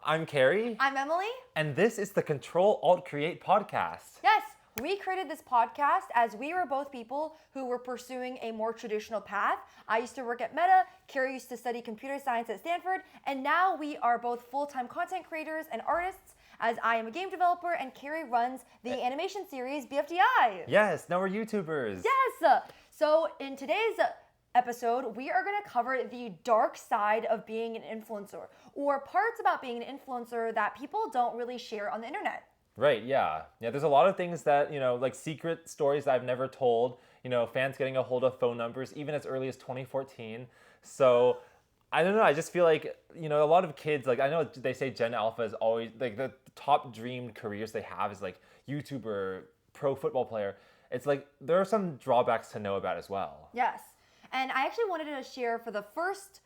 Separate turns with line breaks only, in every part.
I'm Carrie.
I'm Emily.
And this is the Ctrl Alt Create podcast.
Yes, we created this podcast as we were both people who were pursuing a more traditional path. I used to work at Meta, Carrie used to study computer science at Stanford, and now we are both full-time content creators and artists, as I am a game developer and Carrie runs the animation series BFDI.
Yes, now we're YouTubers.
Yes! So in today's episode, we are going to cover the dark side of being an influencer, or parts about being an influencer that people don't really share on the internet.
Right, yeah. Yeah, there's a lot of things that, like secret stories that I've never told, fans getting a hold of phone numbers, even as early as 2014. So, I don't know, I just feel like, a lot of kids, like, I know they say Gen Alpha is always, like, the top dreamed careers they have is, like, YouTuber, pro football player. It's like, there are some drawbacks to know about as well.
Yes. And I actually wanted to share for the first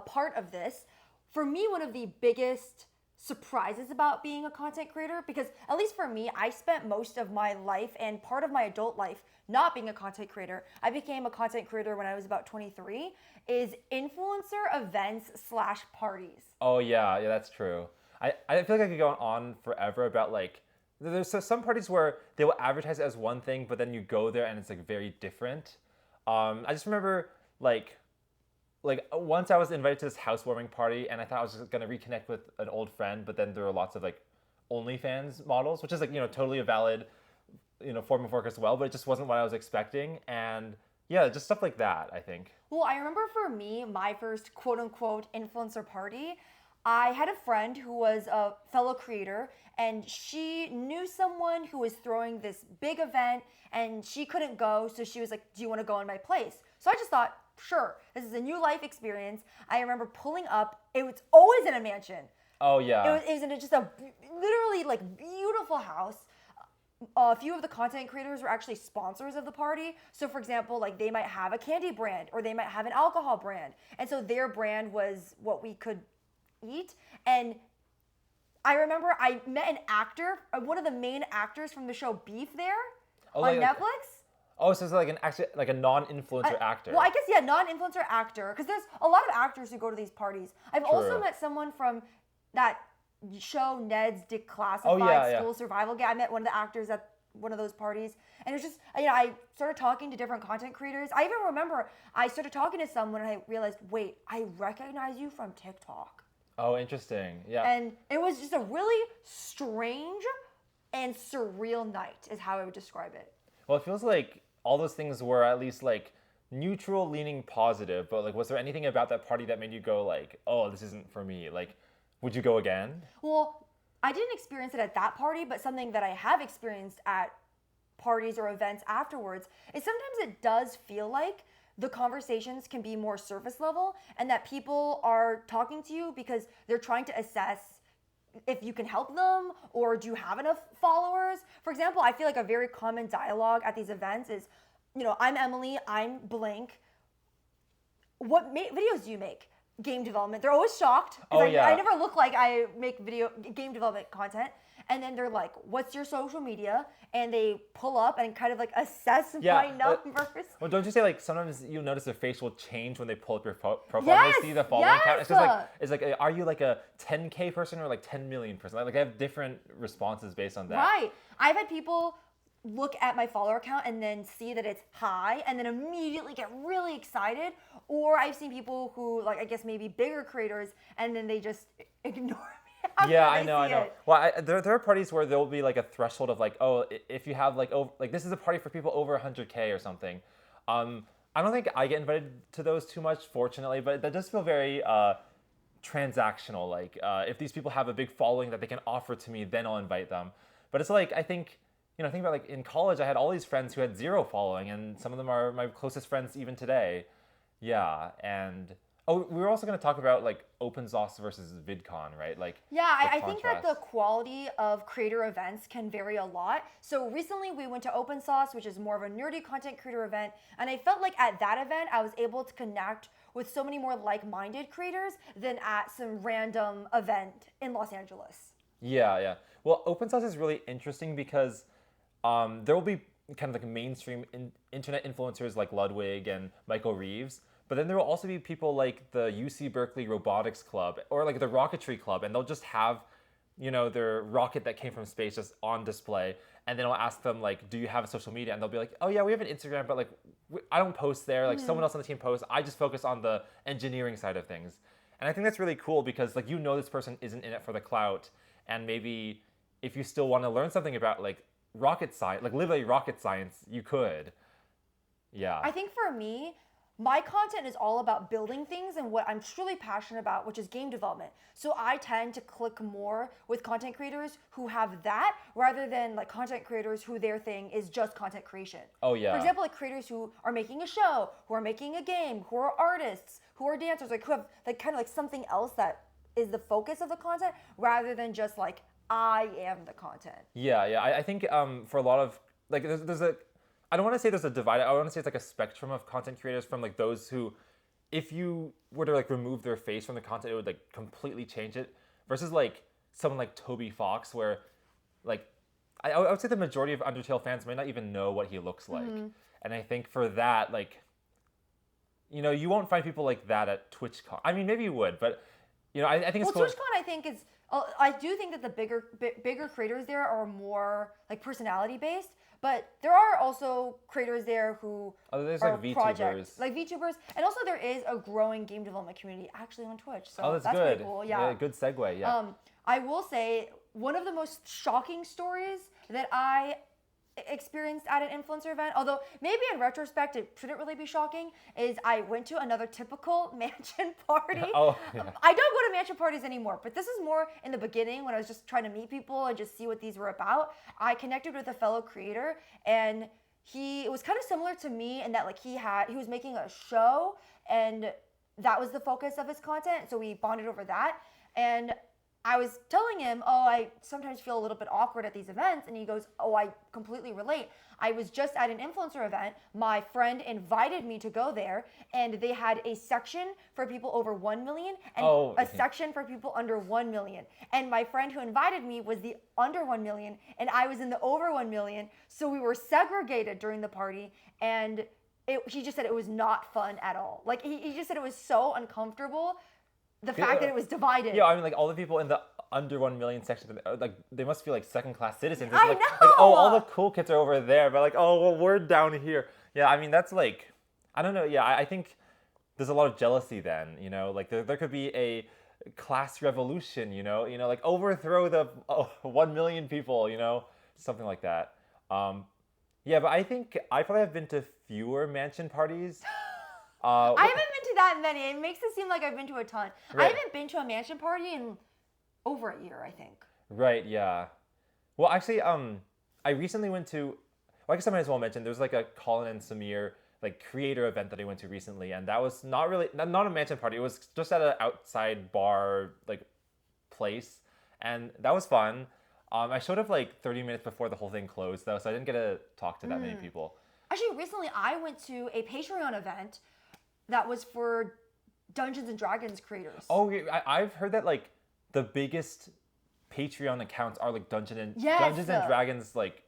part of this, for me, one of the biggest surprises about being a content creator, because at least for me, I spent most of my life and part of my adult life not being a content creator. I became a content creator when I was about 23, is influencer events / parties.
Oh, yeah, that's true. I feel like I could go on forever about, like, there's some parties where they will advertise it as one thing, but then you go there and it's, like, very different. I just remember, like once I was invited to this housewarming party, and I thought I was just gonna reconnect with an old friend, but then there were lots of like OnlyFans models, which is like totally a valid form of work as well, but it just wasn't what I was expecting, and yeah, just stuff like that, I think.
Well, I remember for me, my first quote unquote influencer party, I had a friend who was a fellow creator, and she knew someone who was throwing this big event, and she couldn't go, so she was like, do you want to go in my place? So I just thought, sure, this is a new life experience. I remember pulling up, it was always in a mansion.
Oh, yeah.
It was in just a literally like beautiful house. A few of the content creators were actually sponsors of the party. So for example, like they might have a candy brand or they might have an alcohol brand. And so their brand was what we could eat. And I remember I met an actor, one of the main actors from the show Beef there on Netflix.
Oh, so it's like a non-influencer actor.
Well, I guess, yeah, non-influencer actor, because there's a lot of actors who go to these parties. I've also met someone from that show Ned's Declassified School Survival Guide. I met one of the actors at one of those parties, and it was just, I started talking to different content creators. I even remember I started talking to someone and I realized, wait, I recognize you from TikTok.
Oh, interesting. Yeah.
And it was just a really strange and surreal night is how I would describe it.
Well, it feels like all those things were at least like neutral, leaning positive, but like was there anything about that party that made you go like, oh, this isn't for me? Like, would you go again?
Well, I didn't experience it at that party, but something that I have experienced at parties or events afterwards is sometimes it does feel like the conversations can be more surface level and that people are talking to you because they're trying to assess if you can help them or do you have enough followers. For example, I feel like a very common dialogue at these events is, I'm Emily, I'm blank. What videos do you make? Game development. They're always shocked. I never look like I make game development content. And then they're like, what's your social media? And they pull up and kind of like assess my numbers.
Well, don't you say like sometimes you'll notice their face will change when they pull up your profile and they see the following count? It's just like, are you like a 10K person or like 10 million person? Like I have different responses based on that.
Right. I've had people look at my follower count and then see that it's high and then immediately get really excited. Or I've seen people who like, I guess maybe bigger creators and then they just ignore me.
Yeah, I know. Well, there are parties where there will be like a threshold of like, oh, if you have like, this is a party for people over 100K or something. I don't think I get invited to those too much, fortunately, but that does feel very transactional. Like, if these people have a big following that they can offer to me, then I'll invite them. But it's like, I think, think about like in college, I had all these friends who had zero following, and some of them are my closest friends even today. Yeah, and we were also going to talk about like open source versus VidCon, right? Like,
yeah, I think that the quality of creator events can vary a lot. So recently we went to Open Sauce, which is more of a nerdy content creator event, and I felt like at that event I was able to connect with so many more like-minded creators than at some random event in Los Angeles.
Yeah. Well, open source is really interesting because there will be kind of like mainstream internet influencers like Ludwig and Michael Reeves, but But then there will also be people like the UC Berkeley Robotics Club or like the Rocketry Club, and they'll just have, their rocket that came from space just on display. And then I'll ask them like, do you have a social media? And they'll be like, oh yeah, we have an Instagram, but like I don't post there. Like someone else on the team posts. I just focus on the engineering side of things. And I think that's really cool because like this person isn't in it for the clout, and maybe if you still want to learn something about like rocket science, like literally rocket science, you could. Yeah.
I think for me, my content is all about building things and what I'm truly passionate about, which is game development. So I tend to click more with content creators who have that rather than like content creators who their thing is just content creation.
Oh yeah.
For example, like creators who are making a show, who are making a game, who are artists, who are dancers, like who have like kind of like something else that is the focus of the content rather than just like I am the content.
Yeah. I think for a lot of like there's a I don't want to say there's a divide. I want to say it's like a spectrum of content creators from like those who, if you were to like remove their face from the content, it would like completely change it. Versus like someone like Toby Fox, where like I would say the majority of Undertale fans may not even know what he looks like. And I think for that, like, you won't find people like that at TwitchCon. I mean, maybe you would, but I think it's cool.
TwitchCon I think is. I do think that the bigger creators there are more like personality based, but there are also creators there who
there's
are
like VTubers.
projects, like VTubers, and also there is a growing game development community actually on Twitch. So
that's
that's
good.
pretty cool. Yeah.
Good segue. Yeah.
I will say one of the most shocking stories that I experienced at an influencer event, although maybe in retrospect it shouldn't really be shocking, is I went to another typical mansion party.
Oh, yeah.
I don't go to mansion parties anymore, but this is more in the beginning when I was just trying to meet people and just see what these were about. I connected with a fellow creator, and it was kind of similar to me in that like he was making a show and that was the focus of his content, so we bonded over that. And I was telling him, I sometimes feel a little bit awkward at these events. And he goes, I completely relate. I was just at an influencer event. My friend invited me to go there, and they had a section for people over 1 million and a section for people under 1 million. And my friend who invited me was the under 1 million, and I was in the over 1 million. So we were segregated during the party, and he just said it was not fun at all. Like he just said it was so uncomfortable. The fact that it was divided.
Yeah, I mean, like all the people in the under 1 million section, like they must feel like second-class citizens. It's
I
like,
know.
Like, all the cool kids are over there, but like, well, we're down here. Yeah, I mean, that's like, I don't know. Yeah, I think there's a lot of jealousy then. Like there could be a class revolution. Like overthrow the 1 million people. Something like that. Yeah, but I think I probably have been to fewer mansion parties.
I haven't been to that many. It makes it seem like I've been to a ton.
Right.
I haven't been to a mansion party in over a year, I think.
Right, yeah. Well, actually, I recently went to, I guess I might as well mention, there's like a Colin and Samir like creator event that I went to recently, and that was not a mansion party. It was just at an outside bar like place, and that was fun. I showed up like 30 minutes before the whole thing closed though, so I didn't get to talk to that many people.
Actually, recently I went to a Patreon event that was for Dungeons and Dragons creators.
Oh, I've heard that like the biggest Patreon accounts are like Dungeons and Dragons like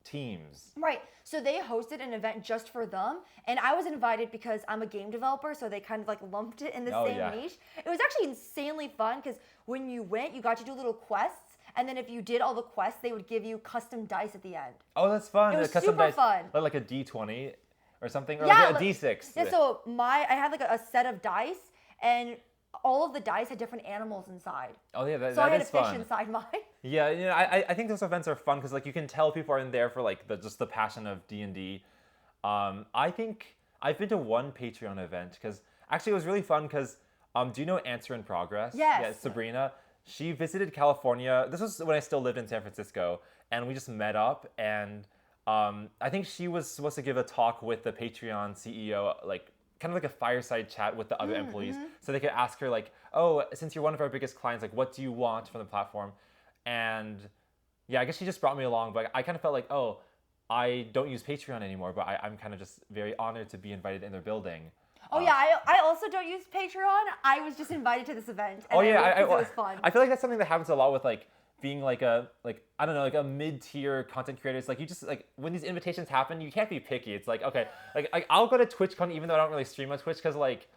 teams.
Right. So they hosted an event just for them, and I was invited because I'm a game developer, so they kind of like lumped it in the same niche. It was actually insanely fun because when you went, you got to do little quests, and then if you did all the quests, they would give you custom dice at the end.
Oh, that's fun.
It was
custom
super
dice,
fun.
Like a D20 or something, or
Yeah,
like a D6.
Yeah, so I had like a set of dice, and all of the dice had different animals inside.
Oh yeah,
so I had
is
a fish
fun.
inside mine.
Yeah, I think those events are fun because like you can tell people are in there for like just the passion of D&D. I think I've been to one Patreon event because actually it was really fun because do you know Answer in Progress?
Yes.
Yeah, Sabrina. She visited California. This was when I still lived in San Francisco, and we just met up, and I think she was supposed to give a talk with the Patreon CEO, like kind of like a fireside chat with the other employees, so they could ask her like, oh, since you're one of our biggest clients, like what do you want from the platform? And yeah, I guess she just brought me along, but I kind of felt like, oh, I don't use Patreon anymore, but I'm kind of just very honored to be invited in their building.
Oh yeah, I also don't use Patreon. I was just invited to this event. And
Oh yeah,
it was fun.
I feel like that's something that happens a lot with like being like I don't know, like a mid-tier content creator. It's like you just like when these invitations happen, you can't be picky. It's like, okay, like I'll go to TwitchCon even though I don't really stream on Twitch because like,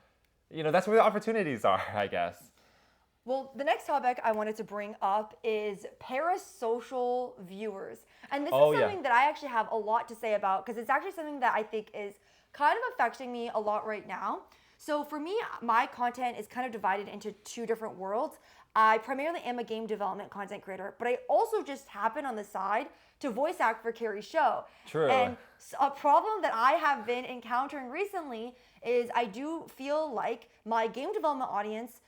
that's where the opportunities are, I guess.
Well, the next topic I wanted to bring up is parasocial viewers. And this is something that I actually have a lot to say about because it's actually something that I think is kind of affecting me a lot right now. So for me, my content is kind of divided into two different worlds. I primarily am a game development content creator, but I also just happen on the side to voice act for Carrie's show.
True.
And a problem that I have been encountering recently is I do feel like my game development audience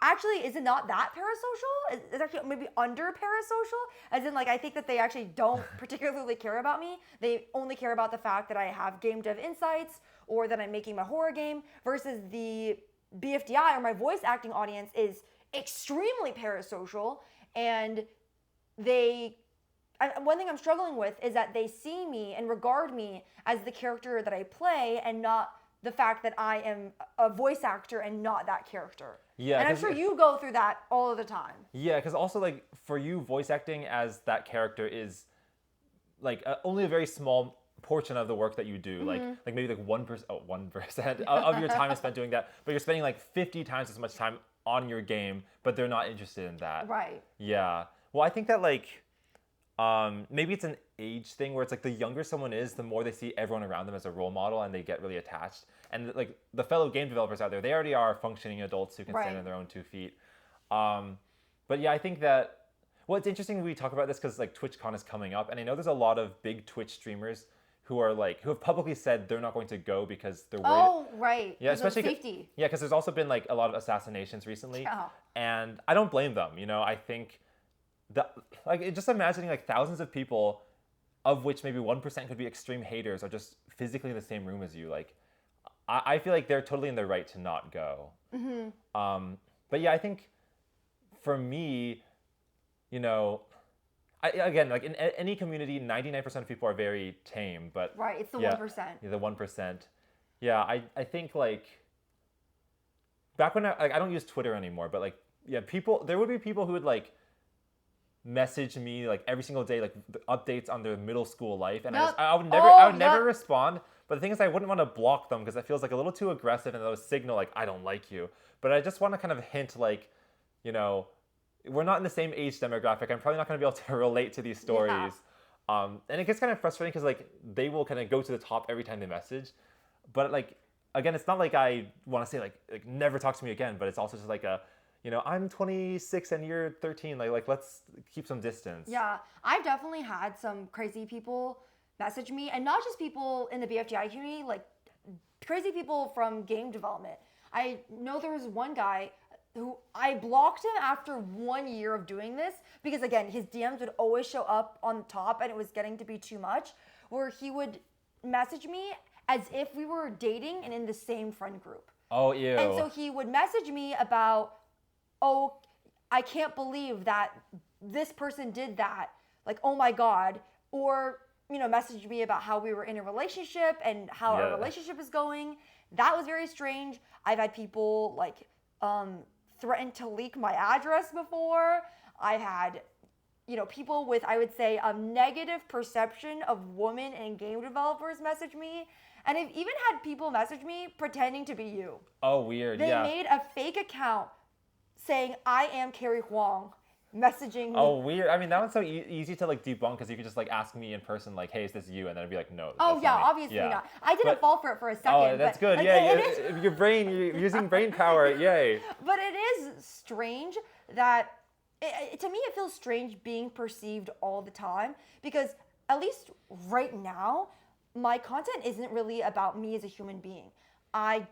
actually is not that parasocial. It's actually maybe under parasocial, as in like I think that they actually don't particularly care about me. They only care about the fact that I have game dev insights or that I'm making my horror game, versus the BFDI or my voice acting audience is extremely parasocial. And one thing I'm struggling with is that they see me and regard me as the character that I play and not the fact that I am a voice actor and not that character.
Yeah,
and I'm sure you go through that all of the time.
Yeah, because also like for you, voice acting as that character is like only a very small portion of the work that you do. Like maybe like 1% of your time is spent doing that, but you're spending like 50 times as much time on your game, but they're not interested in that.
Right.
Yeah. Well, I think that like maybe it's an age thing where it's like the younger someone is, the more they see everyone around them as a role model and they get really attached. And like the fellow game developers out there, they already are functioning adults who can stand on their own 2 feet. But yeah, I think that, well, it's interesting we talk about this because like TwitchCon is coming up, and I know there's a lot of big Twitch streamers who have publicly said they're not going to go because they're worried.
Oh, right.
Yeah, especially
safety.
Yeah, because there's also been like a lot of assassinations recently.
Yeah.
And I don't blame them. I think just imagining like thousands of people, of which maybe 1% could be extreme haters, are just physically in the same room as you. Like, I feel like they're totally in their right to not go. But yeah, I think for me, again, like in any community, 99% of people are very tame. But
right, it's the 1%.
Yeah, the 1%. Yeah, I think like back when I don't use Twitter anymore, but like there would be people who would like message me like every single day, like the updates on their middle school life, and I would never respond. But the thing is, I wouldn't want to block them because that feels like a little too aggressive, and that would signal like I don't like you. But I just want to kind of hint like, we're not in the same age demographic. I'm probably not going to be able to relate to these stories. Yeah. And it gets kind of frustrating because like they will kind of go to the top every time they message. But like, again, it's not like I want to say like never talk to me again, but it's also just like I'm 26 and you're 13. Like let's keep some distance.
Yeah, I've definitely had some crazy people message me, and not just people in the BFGI community, like crazy people from game development. I know there was one guy who I blocked him after 1 year of doing this because, again, his DMs would always show up on the top and it was getting to be too much, where he would message me as if we were dating and in the same friend group.
Oh, ew.
And so he would message me about, oh, I can't believe that this person did that. Like, oh my God. Or, message me about how we were in a relationship and how our relationship is going. That was very strange. I've had people like threaten to leak my address before. I've had, people with, I would say, a negative perception of women and game developers message me. And I've even had people message me pretending to be you.
Oh, weird.
They made a fake account saying, I am Carrie Huang, messaging me.
Oh, weird. I mean, that one's so easy to like debunk because you could just like ask me in person, like, hey, is this you? And then I'd be like, no.
Oh, yeah, obviously not. I didn't fall for it for a second.
Oh, that's good.
Like,
yeah, your brain, you're using brain power. Yay.
But it is strange that, to me, it feels strange being perceived all the time because at least right now, my content isn't really about me as a human being. I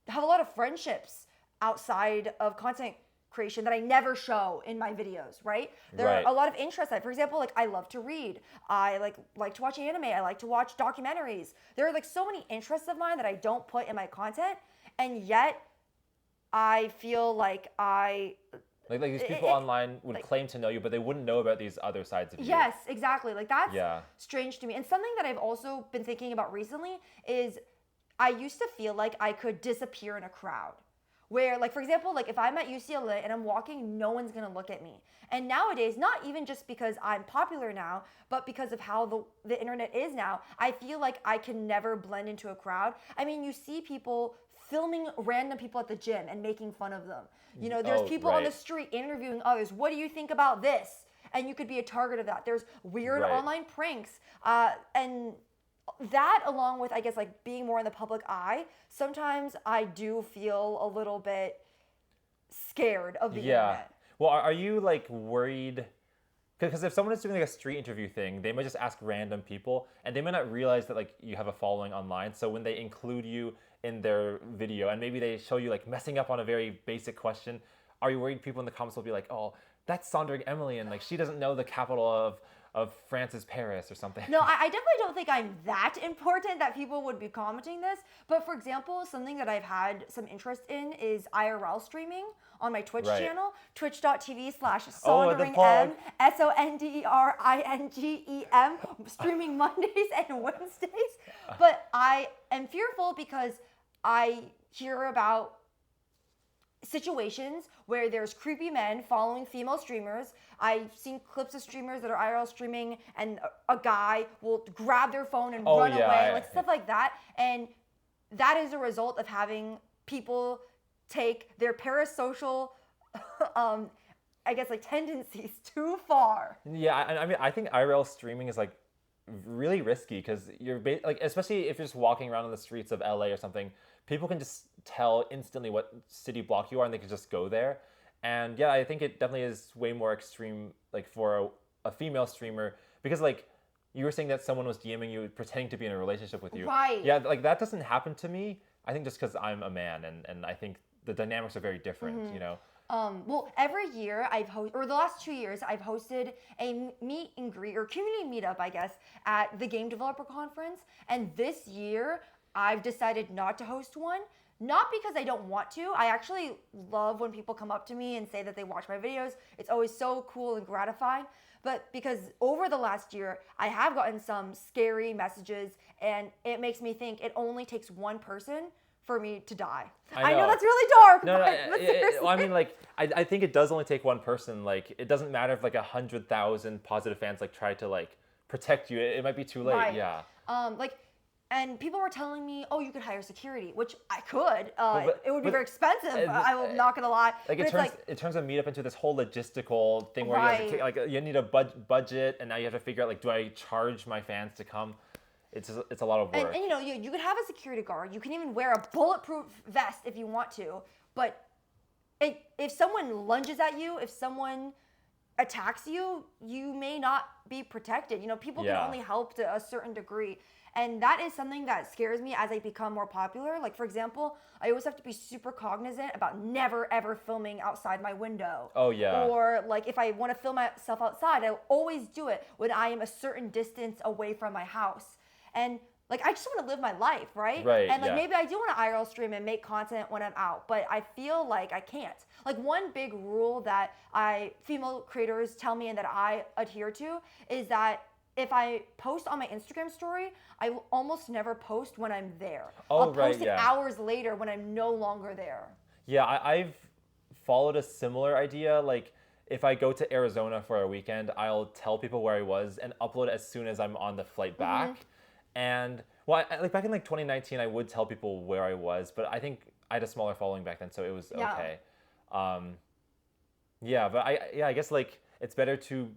have a lot of friendships outside of content creation that I never show in my videos, right? There are a lot of interests. For example, like I love to read. I like to watch anime. I like to watch documentaries. There are like so many interests of mine that I don't put in my content, and yet I feel like
like these people online would claim to know you, but they wouldn't know about these other sides of you.
Yes, exactly. Like that's strange to me. And something that I've also been thinking about recently is I used to feel like I could disappear in a crowd, where, like, for example, like if I'm at UCLA and I'm walking, no one's gonna look at me. And nowadays, not even just because I'm popular now, but because of how the internet is now, I feel like I can never blend into a crowd. I mean, you see people filming random people at the gym and making fun of them. You know, there's people on the street interviewing others. What do you think about this? And you could be a target of that. There's weird online pranks. And that, along with, I guess, like being more in the public eye, sometimes I do feel a little bit scared of the internet.
Well, are you like worried? Because if someone is doing like a street interview thing, they might just ask random people, and they might not realize that like you have a following online. So when they include you in their video, and maybe they show you like messing up on a very basic question, are you worried people in the comments will be like, oh, that's Sondering Emily, and like she doesn't know the capital of France is Paris or something?
No, I definitely don't think I'm that important that people would be commenting this. But for example, something that I've had some interest in is IRL streaming on my Twitch channel, twitch.tv/SonderingM, SONDERINGEM, streaming Mondays and Wednesdays. But I am fearful because I hear about situations where there's creepy men following female streamers. I've seen clips of streamers that are IRL streaming and a guy will grab their phone and run away, like stuff like that. And that is a result of having people take their parasocial, I guess, like tendencies too far.
Yeah, I mean, I think IRL streaming is like really risky because you're like, especially if you're just walking around on the streets of LA or something, people can just tell instantly what city block you are and they can just go there. And yeah, I think it definitely is way more extreme like for a female streamer because like you were saying that someone was DMing you pretending to be in a relationship with you.
Right.
Yeah, like that doesn't happen to me. I think just because I'm a man and I think the dynamics are very different, you know?
Well, every year or the last 2 years, I've hosted a meet and greet or community meetup, I guess, at the Game Developer Conference. And this year, I've decided not to host one. Not because I don't want to. I actually love when people come up to me and say that they watch my videos. It's always so cool and gratifying. But because over the last year, I have gotten some scary messages, and it makes me think it only takes one person for me to die. I know that's really dark, but seriously.
Well, I mean, like, I think it does only take one person. Like, it doesn't matter if like 100,000 positive fans like try to like protect you. It might be too late.
Right.
Yeah.
And people were telling me, oh, you could hire security, which I could. It would be very expensive. I will not gonna lie.
Like it turns a meetup into this whole logistical thing where you have to, you need a budget, and now you have to figure out like, do I charge my fans to come? It's a lot of work.
And you know, you could have a security guard. You can even wear a bulletproof vest if you want to. But if someone lunges at you, if someone attacks you, you may not be protected. You know, people can only help to a certain degree. And that is something that scares me as I become more popular. Like, for example, I always have to be super cognizant about never, ever filming outside my window.
Oh, yeah.
Or, like, if I want to film myself outside, I'll always do it when I am a certain distance away from my house. And, like, I just want to live my life, right?
Right,
and, like, maybe I do want to IRL stream and make content when I'm out, but I feel like I can't. Like, one big rule that female creators tell me and that I adhere to is that if I post on my Instagram story, I will almost never post when I'm there. I'll post it hours later when I'm no longer there.
Yeah, I've followed a similar idea. Like, if I go to Arizona for a weekend, I'll tell people where I was and upload as soon as I'm on the flight back. And, well, like back in like 2019, I would tell people where I was, but I think I had a smaller following back then, so it was okay. But I guess like it's better to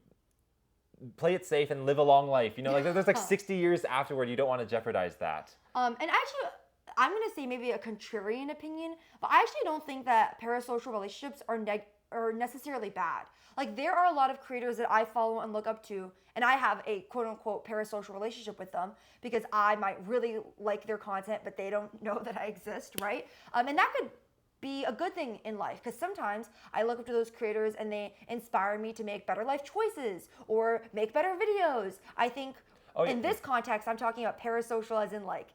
play it safe and live a long life. You know, like there's like 60 years afterward. You don't want to jeopardize that.
And actually, I'm going to say maybe a contrarian opinion, but I actually don't think that parasocial relationships are necessarily bad. Like, there are a lot of creators that I follow and look up to, and I have a quote-unquote parasocial relationship with them because I might really like their content, but they don't know that I exist, right? And that could be a good thing in life because sometimes I look up to those creators and they inspire me to make better life choices or make better videos. I think in this context, I'm talking about parasocial as in like,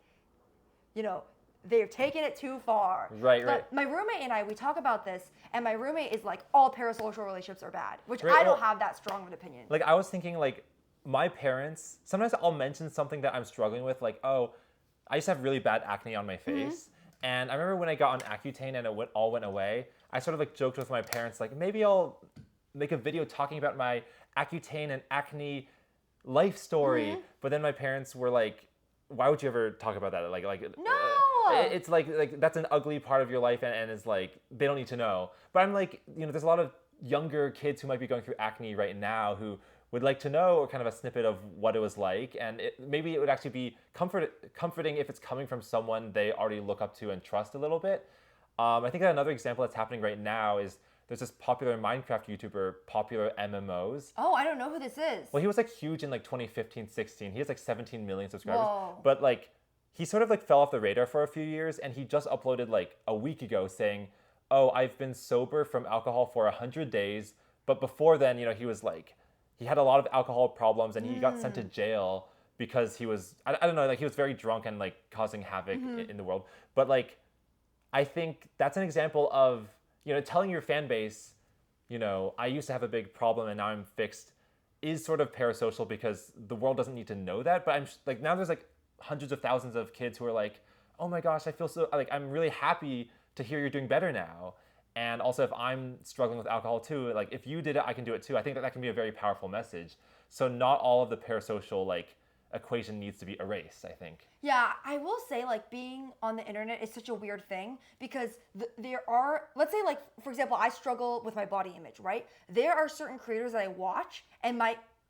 you know, they've taken it too far.
Right.
My roommate and I, we talk about this, and my roommate is like, all parasocial relationships are bad, which I don't have that strong of an opinion.
Like, I was thinking, like, my parents, sometimes I'll mention something that I'm struggling with, like, oh, I used to have really bad acne on my face. And I remember when I got on Accutane and all went away, I sort of like joked with my parents, like maybe I'll make a video talking about my Accutane and acne life story. But then my parents were like, why would you ever talk about that?
No!
It's like that's an ugly part of your life, and it's like they don't need to know. But I'm like, there's a lot of younger kids who might be going through acne right now who would like to know kind of a snippet of what it was like, and maybe it would actually be comforting if it's coming from someone they already look up to and trust a little bit. I think that another example that's happening right now is there's this popular Minecraft YouTuber, Popular MMOs.
Oh, I don't know who this is.
Well, he was like huge in like 2015, 16. He has like 17 million subscribers.
Whoa.
But like he sort of like fell off the radar for a few years, and he just uploaded like a week ago saying, "Oh, I've been sober from alcohol for 100 days." But before then, he was like, he had a lot of alcohol problems, and he got sent to jail because he was, I don't know, like he was very drunk and like causing havoc in the world. But like, I think that's an example of, telling your fan base, I used to have a big problem and now I'm fixed, is sort of parasocial because the world doesn't need to know that. But I'm like, now there's like hundreds of thousands of kids who are like, oh my gosh, I feel so, like, I'm really happy to hear you're doing better now. And also, if I'm struggling with alcohol too, like if you did it, I can do it too. I think that can be a very powerful message. So not all of the parasocial like equation needs to be erased, I think.
Yeah, I will say like being on the internet is such a weird thing because there are, let's say like, for example, I struggle with my body image, right? There are certain creators that I watch and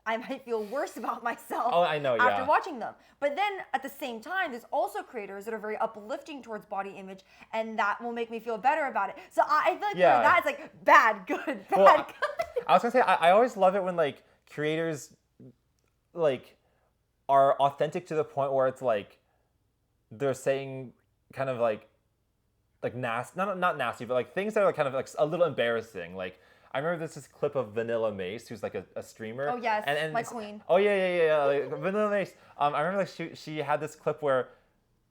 I might feel worse about myself after watching them. But then at the same time, there's also creators that are very uplifting towards body image, and that will make me feel better about it. So I feel like for that, it's like bad, good, bad, good.
I was gonna say, I always love it when like creators like are authentic to the point where it's like they're saying kind of like nasty, not nasty, but like things that are kind of like a little embarrassing. Like I remember there's this clip of Vanilla Mace, who's like a streamer.
Oh yes, and my queen.
Oh yeah. Like, Vanilla Mace. I remember like she had this clip where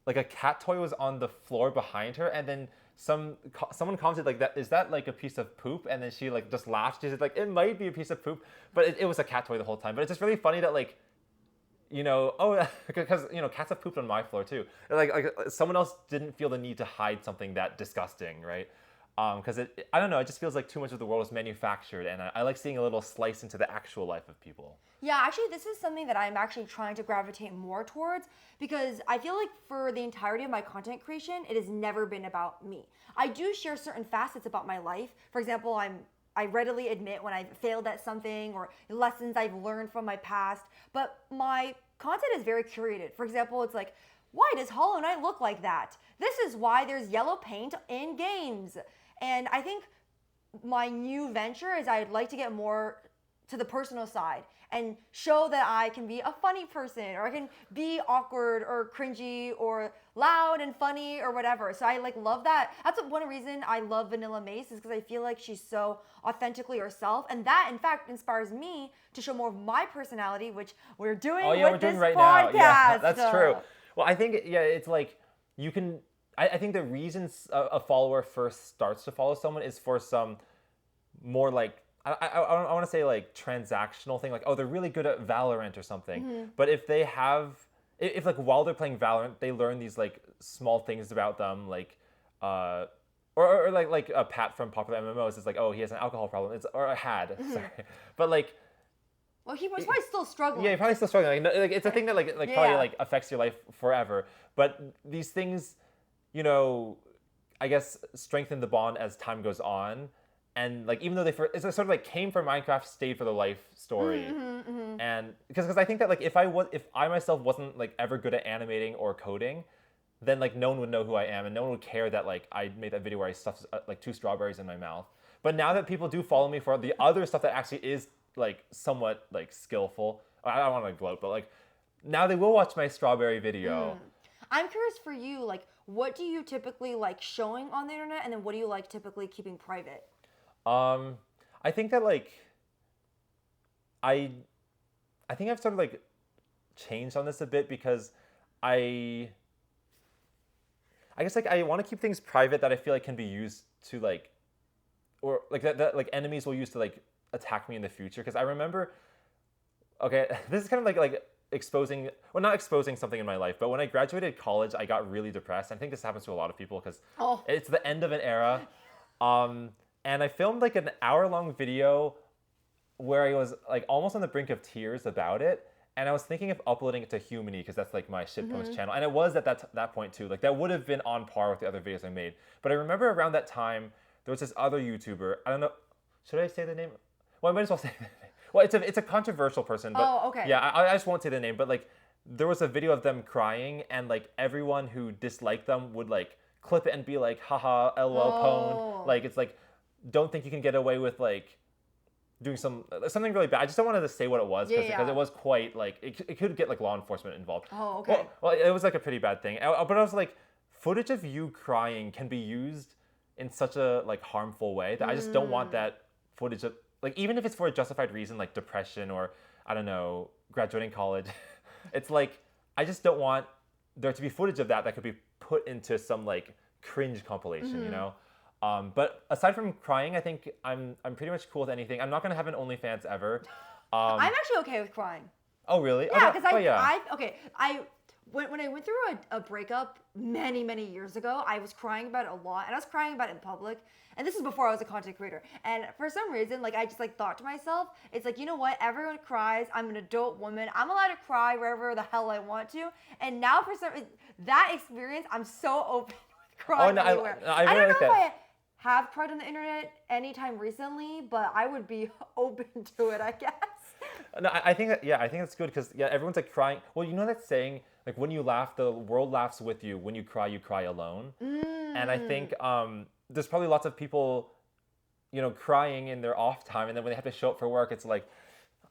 like a cat toy was on the floor behind her, and then someone commented like, that is that like a piece of poop? And then she like just laughed. She said like, it might be a piece of poop, but it was a cat toy the whole time. But it's just really funny that like, because cats have pooped on my floor too. Like someone else didn't feel the need to hide something that disgusting, right? Because I don't know, it just feels like too much of the world is manufactured, and I like seeing a little slice into the actual life of people.
Yeah, actually, this is something that I'm actually trying to gravitate more towards because I feel like for the entirety of my content creation, it has never been about me. I do share certain facets about my life. For example, I readily admit when I've failed at something or lessons I've learned from my past, but my content is very curated. For example, it's like, why does Hollow Knight look like that? This is why there's yellow paint in games. And I think my new venture is I'd like to get more to the personal side and show that I can be a funny person, or I can be awkward or cringy or loud and funny or whatever. So I like love that. That's one reason I love Vanilla Mace, is because I feel like she's so authentically herself, and that in fact inspires me to show more of my personality, which we're doing with this
right
podcast.
Now. Yeah, that's true. Well, I think it's like you can. I think the reason a follower first starts to follow someone is for some more like, I want to say like transactional thing, like, oh, they're really good at Valorant or something. Mm-hmm. But if they have, if like while they're playing Valorant, they learn these like small things about them, like, or like a Pat from Popular MMOs is like, oh, he has an alcohol problem, or had, sorry, but like.
Well, he was probably still struggling.
Yeah, he's probably still struggling. Like it's a thing that like probably like affects your life forever. But these things, I guess strengthen the bond as time goes on. And like even though it's sort of like came from Minecraft, stayed for the life story. And because I think that like if I myself wasn't like ever good at animating or coding, then like no one would know who I am, and no one would care that like I made that video where I stuffed like 2 strawberries in my mouth. But now that people do follow me for the other stuff that actually is like somewhat like skillful, I don't want to gloat, but like now they will watch my strawberry video.
I'm curious for you, like what do you typically like showing on the internet, and then what do you like typically keeping private?
I think that like I think I've sort of like changed on this a bit because I guess like I want to keep things private that I feel like can be used to like, or like that like enemies will use to like attack me in the future. Because I remember, okay, this is kind of like not exposing something in my life, but when I graduated college, I got really depressed. I think this happens to a lot of people because
Oh.
it's the end of an era. And I filmed like an hour-long video where I was like almost on the brink of tears about it. And I was thinking of uploading it to Humany because that's like my shitpost channel. And it was at that point too. Like that would have been on par with the other videos I made. But I remember around that time, there was this other YouTuber. I don't know. Should I say the name? Well, I might as well say the name. Well, it's a controversial person. But
Oh, okay.
Yeah, I just won't say the name. But like there was a video of them crying and like everyone who disliked them would like clip it and be like, haha, lol, pwned. Like it's like, don't think you can get away with like doing something really bad. I just don't want to say what it was because it was quite like it could get like law enforcement involved.
Oh, okay.
Well, it was like a pretty bad thing. But I was like, footage of you crying can be used in such a like harmful way that I just don't want that footage of like even if it's for a justified reason like depression or I don't know graduating college. It's like I just don't want there to be footage of that could be put into some like cringe compilation, you know. But aside from crying, I think I'm pretty much cool with anything. I'm not gonna have an OnlyFans ever.
I'm actually okay with crying.
Oh really?
Yeah, because when I went through a breakup many years ago, I was crying about it a lot, and I was crying about it in public. And this is before I was a content creator. And for some reason, like I just like thought to myself, it's like, you know what? Everyone cries. I'm an adult woman. I'm allowed to cry wherever the hell I want to. And now for some reason, that experience, I'm so open with crying anywhere.
I
don't
really
know
like
if
that.
I have cried on the internet anytime recently, but I would be open to it, I guess.
No, I think that's good because everyone's like crying. Well, you know that saying like when you laugh, the world laughs with you. When you cry alone. And I think there's probably lots of people, you know, crying in their off time, and then when they have to show up for work, it's like,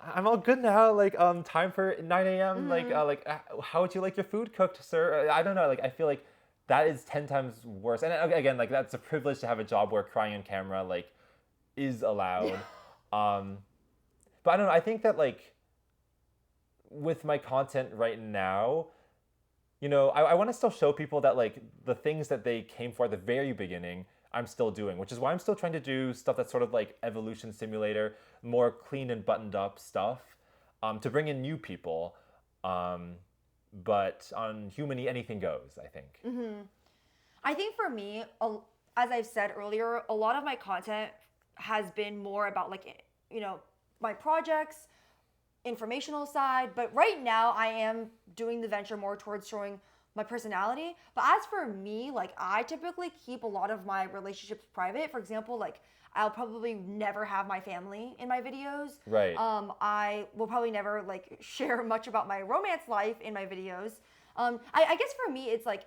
I'm all good now. Like time for 9 a.m. Like how would you like your food cooked, sir? I don't know. Like I feel like that is 10 times worse. And again, like that's a privilege to have a job where crying on camera like is allowed. But I don't know. I think that like with my content right now, you know, I want to still show people that like the things that they came for at the very beginning, I'm still doing, which is why I'm still trying to do stuff that's sort of like evolution simulator, more clean and buttoned up stuff, to bring in new people. But on Humany, anything goes, I think.
I think for me, as I've said earlier, a lot of my content has been more about like, you know, my projects, informational side. But right now I am doing the venture more towards showing my personality. But as for me, like I typically keep a lot of my relationships private. For example, like I'll probably never have my family in my videos.
Right.
I will probably never like share much about my romance life in my videos. I guess for me, it's like,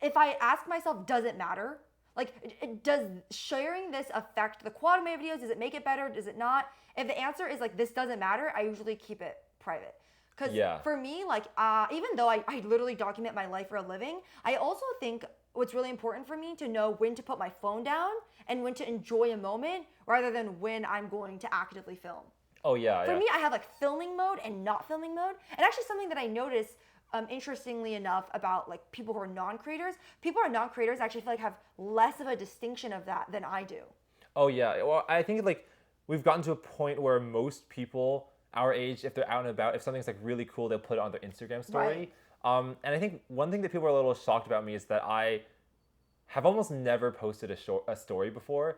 if I ask myself, does it matter? Like, does sharing this affect the quality of my videos? Does it make it better? Does it not? If the answer is like, this doesn't matter, I usually keep it private. Because for me, like, even though I literally document my life for a living, I also think what's really important for me to know when to put my phone down and when to enjoy a moment rather than when I'm going to actively film.
Oh, yeah.
For me, I have like filming mode and not filming mode. And actually something that I noticed interestingly enough about like people who are non-creators, people who are non-creators actually feel like have less of a distinction of that than I do. Oh
yeah, well I think like we've gotten to a point where most people our age, if they're out and about, if something's like really cool, they'll put it on their Instagram story. Right. And I think one thing that people are a little shocked about me is that I have almost never posted a story before.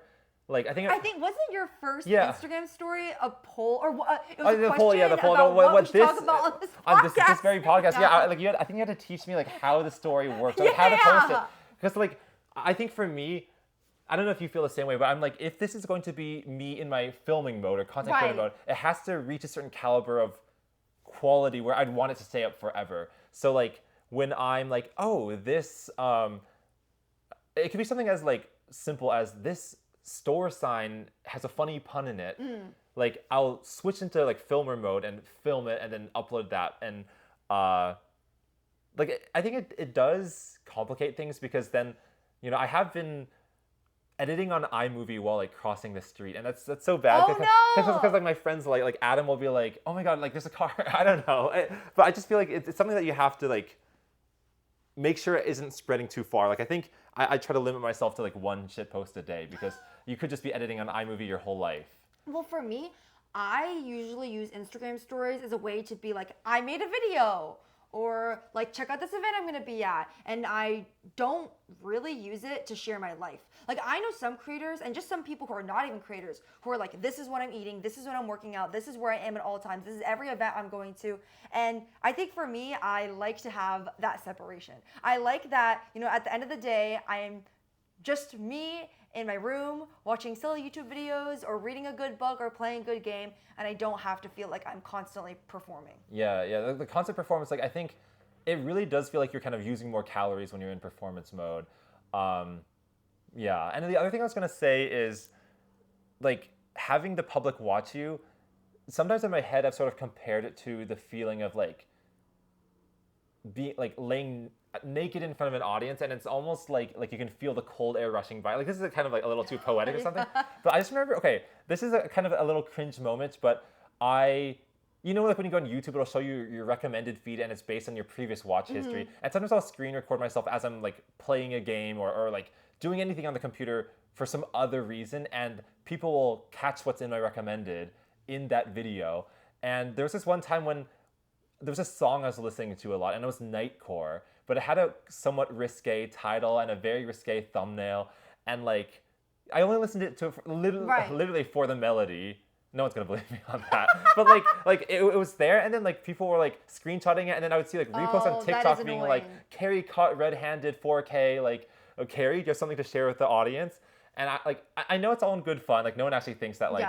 Like I think wasn't your first Instagram story a poll or it was a question the poll.
about what we should talk about on this podcast?
This very podcast. I think you had to teach me like how the story works, like how to post it. Because like I think for me, I don't know if you feel the same way, but I'm like, if this is going to be me in my filming mode or content creator mode, it has to reach a certain caliber of quality where I'd want it to stay up forever. So like when I'm like, oh, this, it could be something as like simple as this store sign has a funny pun in it. Like I'll switch into like filmer mode and film it and then upload that. And like I think it does complicate things because then, you know, I have been editing on iMovie while like crossing the street, and that's so bad. Because like my friends like Adam will be like, oh my god, like there's a car. I don't know, but I just feel like it's something that you have to like make sure it isn't spreading too far. Like I think I try to limit myself to like one shit post a day because you could just be editing on iMovie your whole life.
Well, for me, I usually use Instagram stories as a way to be like, I made a video, or like, check out this event I'm gonna be at. And I don't really use it to share my life. Like, I know some creators and just some people who are not even creators who are like, this is what I'm eating, this is what I'm working out, this is where I am at all times, this is every event I'm going to. And I think for me, I like to have that separation. I like that, at the end of the day, I'm just me in my room watching silly YouTube videos or reading a good book or playing a good game, and I don't have to feel like I'm constantly performing.
Yeah. The constant performance, like I think it really does feel like you're kind of using more calories when you're in performance mode. Yeah, and the other thing I was gonna say is like having the public watch you. Sometimes in my head, I've sort of compared it to the feeling of like being like laying naked in front of an audience, and it's almost like you can feel the cold air rushing by. Like this is a kind of like a little too poetic or something, but I just remember, okay, this is a kind of a little cringe moment, but like when you go on YouTube, it'll show you your recommended feed, and it's based on your previous watch history. And sometimes I'll screen record myself as I'm like playing a game or like doing anything on the computer for some other reason, and people will catch what's in my recommended in that video. And there was this one time when there was a song I was listening to a lot, and it was Nightcore, but it had a somewhat risque title and a very risque thumbnail, and like I only listened to it literally for the melody. No one's gonna believe me on that, but like it was there, and then like people were like screenshotting it, and then I would see like reposts on TikTok being like, Carrie caught red-handed 4K, like, oh, Carrie, you have something to share with the audience. And I know it's all in good fun, like no one actually thinks that like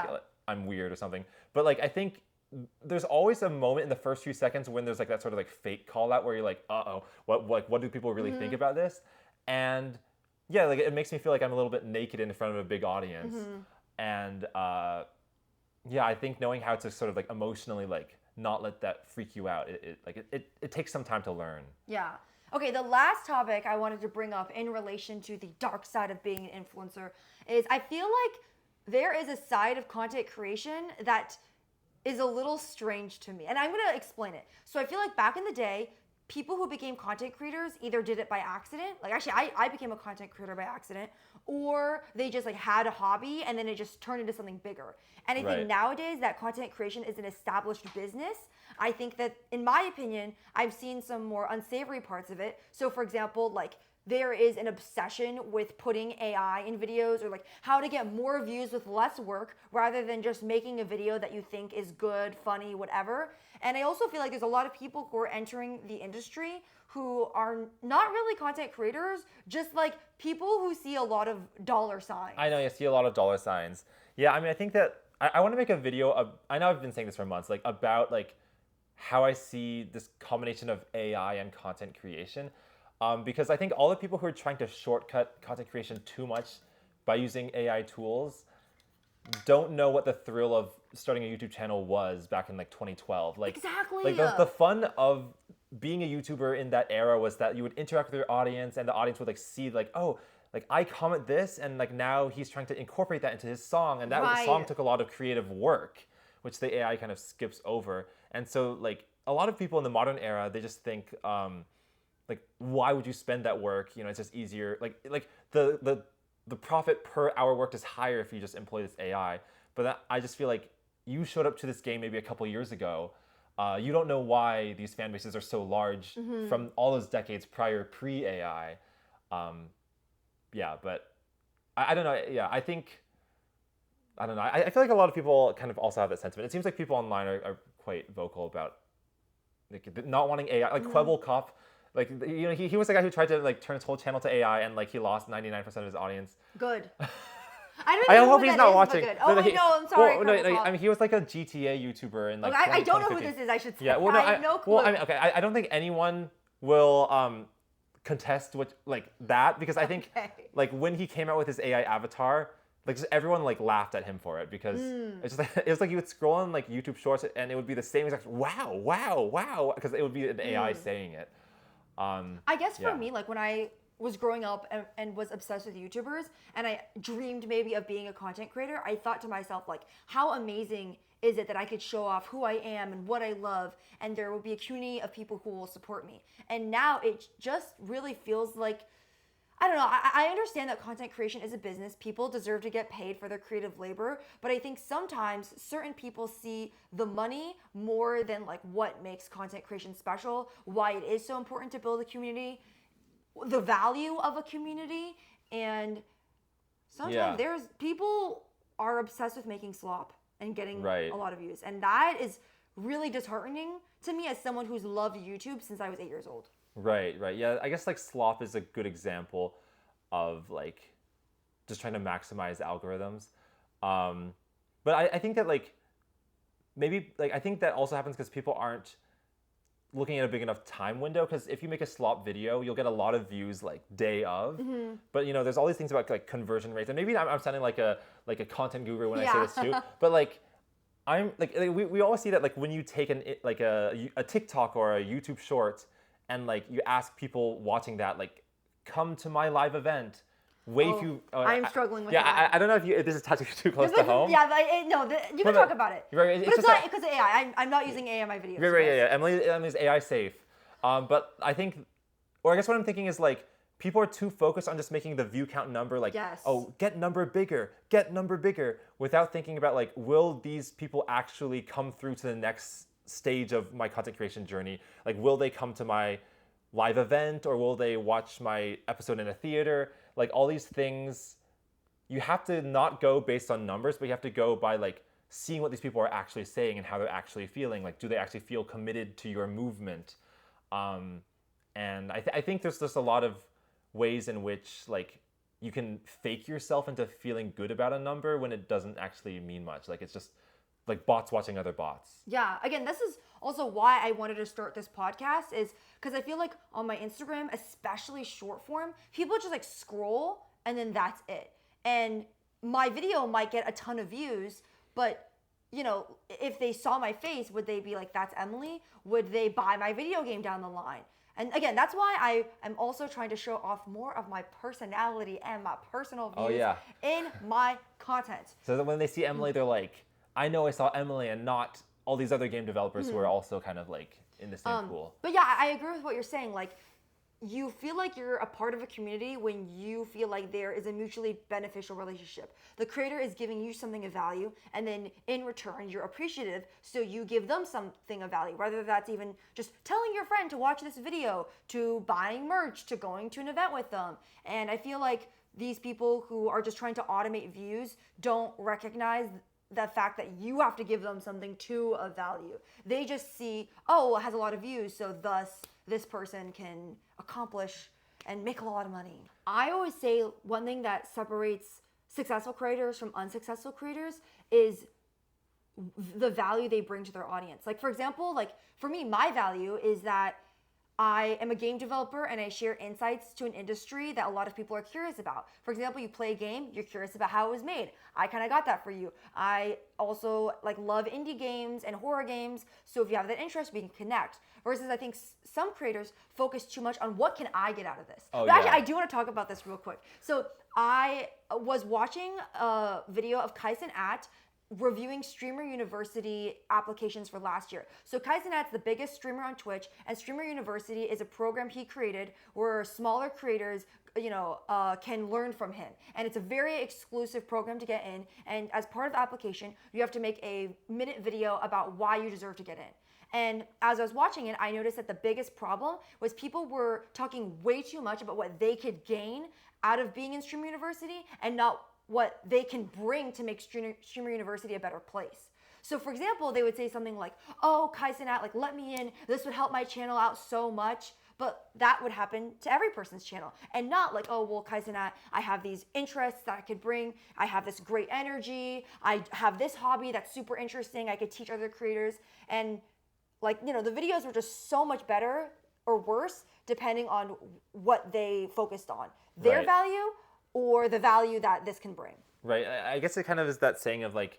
I'm weird or something, but like I think there's always a moment in the first few seconds when there's like that sort of like fake call out where you're like, what do people really think about this? And yeah, like it makes me feel like I'm a little bit naked in front of a big audience. And yeah, I think knowing how to sort of like emotionally like not let that freak you out, it takes some time to learn.
Yeah. Okay, the last topic I wanted to bring up in relation to the dark side of being an influencer is I feel like there is a side of content creation that is a little strange to me. And I'm gonna explain it. So I feel like back in the day, people who became content creators either did it by accident, like actually I became a content creator by accident, or they just like had a hobby and then it just turned into something bigger. And I think nowadays that content creation is an established business. I think that, in my opinion, I've seen some more unsavory parts of it. So for example, like there is an obsession with putting AI in videos, or like how to get more views with less work rather than just making a video that you think is good, funny, whatever. And I also feel like there's a lot of people who are entering the industry who are not really content creators, just like people who see a lot of dollar signs.
I know, you see a lot of dollar signs. Yeah, I mean, I think that I want to make a video I know I've been saying this for months, like about like how I see this combination of AI and content creation. Because I think all the people who are trying to shortcut content creation too much by using AI tools don't know what the thrill of starting a YouTube channel was back in like 2012. Like,
exactly.
Like the fun of being a YouTuber in that era was that you would interact with your audience, and the audience would like see like, oh, like I comment this, and like now he's trying to incorporate that into his song, and that song took a lot of creative work, which the AI kind of skips over. And so like a lot of people in the modern era, they just think, like, why would you spend that work? It's just easier. Like the profit per hour worked is higher if you just employ this AI. But I just feel like you showed up to this game maybe a couple years ago. You don't know why these fan bases are so large from all those decades prior, pre-AI. Yeah, but I don't know. Yeah, I don't know. I feel like a lot of people kind of also have that sentiment. It seems like people online are quite vocal about like not wanting AI. Like Quibble Cop, like he was the guy who tried to like turn his whole channel to AI, and like he lost 99% of his audience.
Good. I hope he's not watching. Oh, wait, no, I'm sorry.
Well, no, I mean, he was like a GTA YouTuber, and like.
Okay, I don't know who this is. I should say.
Yeah, well, no,
I have no clue.
Well, I mean, okay, I don't think anyone will contest what like that, because I think like when he came out with his AI avatar, like just everyone like laughed at him for it, because it's just like it was like you would scroll on like YouTube Shorts and it would be the same exact wow, because it would be an AI saying it.
I guess for me, like when I was growing up and was obsessed with YouTubers, and I dreamed maybe of being a content creator, I thought to myself, like, how amazing is it that I could show off who I am and what I love, and there will be a community of people who will support me. And now it just really feels like I don't know. I understand that content creation is a business. People deserve to get paid for their creative labor, but I think sometimes certain people see the money more than like what makes content creation special, why it is so important to build a community, the value of a community, and sometimes
Yeah.
there's people are obsessed with making slop and getting
Right.
a lot of views, and that is really disheartening to me as someone who's loved YouTube since I was 8 years old.
Right, right. Yeah, I guess like slop is a good example of like just trying to maximize algorithms. But I think that like maybe like I think that also happens because people aren't looking at a big enough time window. Because if you make a slop video, you'll get a lot of views like day of. But there's all these things about like conversion rates, and maybe I'm sounding like a content guru when I say this too. But like I'm like we always see that like when you take a TikTok or a YouTube short and like you ask people watching that like come to my live event.
I'm struggling with
that.
that.
I don't know if this is touching too close to home.
Yeah, you can talk about it.
Right,
but it's not because of AI. I'm not using AI in my videos.
Right, yeah. Emily's AI safe. But I think, or I guess what I'm thinking is like, people are too focused on just making the view count number like, oh, get number bigger, without thinking about like, will these people actually come through to the next stage of my content creation journey? Like, will they come to my live event or will they watch my episode in a theater? Like all these things, you have to not go based on numbers, but you have to go by like seeing what these people are actually saying and how they're actually feeling. Like, do they actually feel committed to your movement? And I think there's just a lot of ways in which like you can fake yourself into feeling good about a number when it doesn't actually mean much. Like it's just like bots watching other bots.
Yeah, again, this is also why I wanted to start this podcast, is because I feel like on my Instagram, especially short form, people just like scroll and then that's it. And my video might get a ton of views, but if they saw my face, would they be like, that's Emily? Would they buy my video game down the line? And again, that's why I am also trying to show off more of my personality and my personal views in my content.
So that when they see Emily, they're like, I know I saw Emily and not all these other game developers who are also kind of like in the same pool.
But yeah, I agree with what you're saying. Like, you feel like you're a part of a community when you feel like there is a mutually beneficial relationship. The creator is giving you something of value, and then in return, you're appreciative, so you give them something of value, whether that's even just telling your friend to watch this video, to buying merch, to going to an event with them. And I feel like these people who are just trying to automate views don't recognize the fact that you have to give them something too of value. They just see, oh, it has a lot of views, so thus this person can accomplish and make a lot of money. I always say one thing that separates successful creators from unsuccessful creators is the value they bring to their audience. Like, for example, like for me, my value is that I am a game developer and I share insights to an industry that a lot of people are curious about. For example, you play a game, you're curious about how it was made. I kind of got that for you. I also like love indie games and horror games, so if you have that interest, we can connect. Versus I think some creators focus too much on what can I get out of this. Actually, I do want to talk about this real quick. So I was watching a video of Kaisen At reviewing Streamer University applications for last year. So Kaizenat's the biggest streamer on Twitch, and Streamer University is a program he created where smaller creators can learn from him. And it's a very exclusive program to get in. And as part of the application, you have to make a minute video about why you deserve to get in. And as I was watching it, I noticed that the biggest problem was people were talking way too much about what they could gain out of being in Streamer University and not what they can bring to make Streamer University a better place. So for example, they would say something like, oh, Kaizenat, like let me in, this would help my channel out so much. But that would happen to every person's channel, and not like, oh, well, Kaizenat, I have these interests that I could bring. I have this great energy. I have this hobby that's super interesting. I could teach other creators. And like, the videos were just so much better or worse depending on what they focused on, their value or the value that this can bring.
Right. I guess it kind of is that saying of like,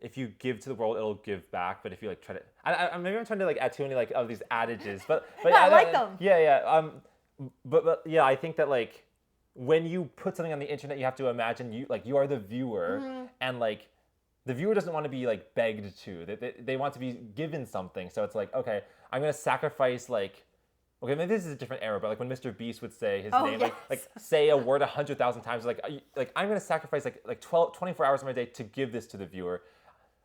if you give to the world, it'll give back. But if you like try to, maybe I'm trying to like add too many like of these adages, but
I like them.
Yeah. But yeah, I think that like when you put something on the internet, you have to imagine you are the viewer, and like the viewer doesn't want to be like begged to. They want to be given something. So it's like, okay, I'm gonna sacrifice like Okay, maybe this is a different era, but like when Mr. Beast would say his
Oh,
name,
yes.
like say a word 100,000 times, like I'm gonna sacrifice like 24 hours of my day to give this to the viewer.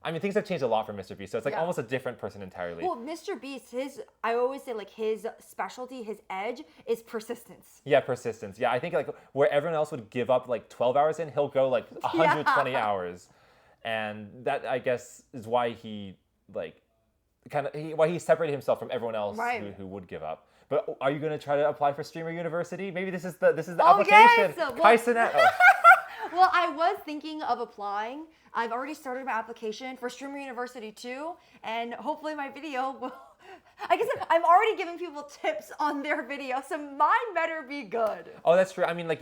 I mean, things have changed a lot for Mr. Beast, so it's like
Yeah.
almost a different person entirely.
Well, Mr. Beast, I always say like his specialty, his edge is persistence.
Yeah, persistence. Yeah, I think like where everyone else would give up like 12 hours in, he'll go like 120 hours, and that I guess is why he like why he separated himself from everyone else
Right.
who would give up. But are you going to try to apply for Streamer University? Maybe this is the
Oh,
application.
yes! Well-
Kaisen- oh.
Well, I was thinking of applying. I've already started my application for Streamer University too, and hopefully my video will. I guess I'm already giving people tips on their video, so mine better be good.
Oh, that's true. I mean, like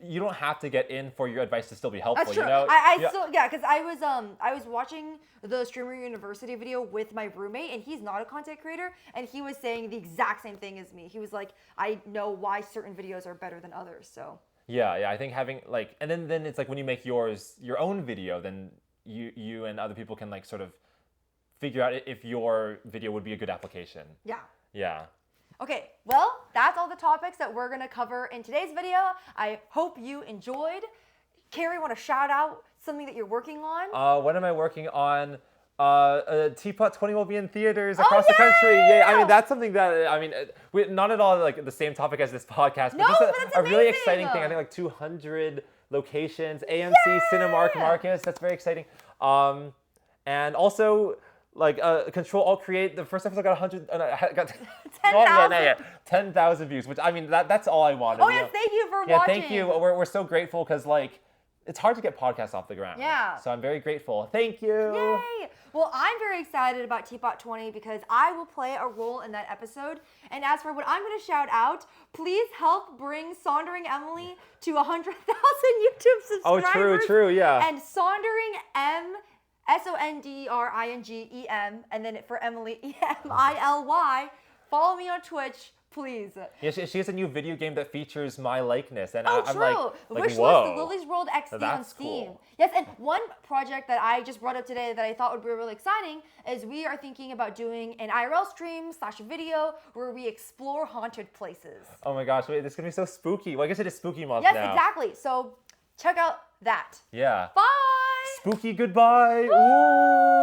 you don't have to get in for your advice to still be helpful.
That's true.
You know?
I still because I was watching the Streamer University video with my roommate, and he's not a content creator, and he was saying the exact same thing as me. He was like, I know why certain videos are better than others. So
Yeah, I think having like, and then it's like when you make your own video, then you and other people can like sort of figure out if your video would be a good application.
yeah.
Yeah.
Okay, well, that's all the topics that we're gonna cover in today's video. I hope you enjoyed. Carrie, want to shout out something that you're working on?
What am I working on? Teapot 20 will be in theaters across the country. Yeah, I mean that's something that we not at all like the same topic as this podcast, but
No,
just
but that's
a really
amazing.
exciting thing. I think like 200 locations, AMC, Cinemark, Marcus. That's very exciting. And also like Ctrl Alt Create. The first episode got 100. Got 10,000 views, which I mean that's all I wanted.
Oh yes, thank you for watching.
Yeah, thank you. We're so grateful because like it's hard to get podcasts off the ground.
Yeah.
So I'm very grateful. Thank you.
Yay! Well, I'm very excited about Teapot 20 because I will play a role in that episode. And as for what I'm going to shout out, please help bring Saundering Emily to 100,000 YouTube
Oh,
subscribers.
true, yeah.
And Saundering Sondringem, and then for Emily, EMILY. Follow me on Twitch, please.
Yeah, she has a new video game that features my likeness, and
Oh,
I'm
true.
like
Wishlist
whoa.
Lily's World XD on
That's
Steam.
cool.
Yes, and one project that I just brought up today that I thought would be really exciting is we are thinking about doing an IRL stream / video where we explore haunted places.
Oh my gosh, wait, this is gonna be so spooky. Well, I guess it is spooky month
Yes,
now.
exactly. So check out that.
Yeah.
Bye.
Spooky goodbye. Ooh.